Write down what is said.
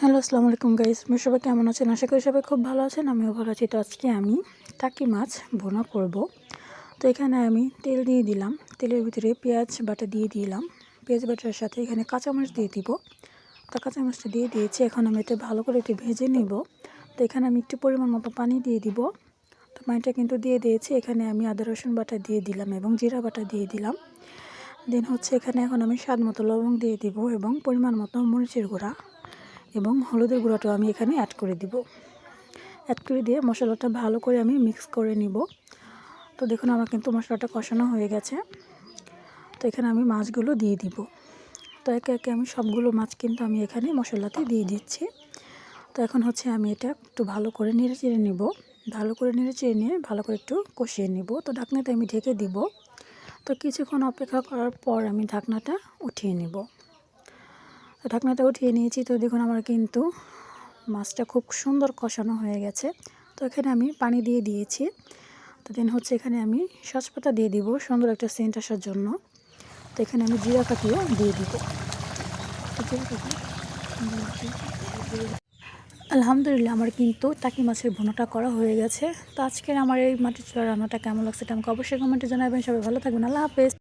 Hello, আসসালামু আলাইকুম guys. আপনারা সবাই কেমন আছেন? আশা করি সবাই খুব ভালো আছেন। আমিও ভালো আছি। তো আজকে আমি টাকি মাছ ভুনা করব। তো এখানে আমি তেল দিয়ে দিলাম। তেলের ভিতরে পেঁয়াজ বাটা দিয়ে দিলাম। পেঁয়াজ বাটার সাথে এখানে কাঁচামরিচ দিয়ে দিব। তো কাঁচামরিচটা দিয়ে দিয়েছি। এখন আমি এটা ভালো করে একটু ভেজে নিব। তো এখানে আমি একটু পরিমাণ মতো পানি দিয়ে দিব। তো পানিটা কিন্তু দিয়ে দিয়েছি। এখানে আমি আদা রসুন বাটা দিয়ে দিলাম এবং জিরা বাটা দিয়ে দিলাম। দেন হচ্ছে এখানে এখন আমি স্বাদ মতো লবণ দিয়ে দিব এবং পরিমাণ মতো মরিচের গুঁড়া এবং হলুদের গুঁড়াটাও আমি এখানে অ্যাড করে দিব। অ্যাড করে দিয়ে মশলাটা ভালো করে আমি মিক্স করে নিব। তো দেখুন আমার কিন্তু মশলাটা কষানো হয়ে গেছে। তো এখানে আমি মাছগুলো দিয়ে দিব। তো একে একে আমি সবগুলো মাছ কিন্তু আমি এখানে মশলাতে দিয়ে দিচ্ছি। তো এখন হচ্ছে আমি এটা একটু ভালো করে নেড়ে চেড়ে নিব। ভালো করে নেড়ে চেড়ে নিয়ে ভালো করে একটু কষিয়ে নিব। তো ঢাকনাটা আমি ঢেকে দিব। তো কিছুক্ষণ অপেক্ষা করার পর আমি ঢাকনাটা উঠিয়ে নেব। তো ঢাকনাটা উঠিয়ে নিয়েছি। তো দেখুন আমার কিন্তু মাছটা খুব সুন্দর কষানো হয়ে গেছে। তো এখানে আমি পানি দিয়ে দিয়েছি। তো দেন হচ্ছে এখানে আমি সসপাতা দিয়ে দিব সুন্দর একটা সেন্ট আসার জন্য। তো এখানে আমি জিরা কাটিও দিয়ে দিব। আলহামদুলিল্লাহ আমার কিন্তু টাকি মাছের ভুনাটা করা হয়ে গেছে। তো আজকের আমার এই মাটির চুলা রান্নাটা কেমন লাগছে এটা আমাকে অবশ্যই কমেন্টে জানাবেন। সবাই ভালো থাকবেন। আল্লাহ হাফেজ।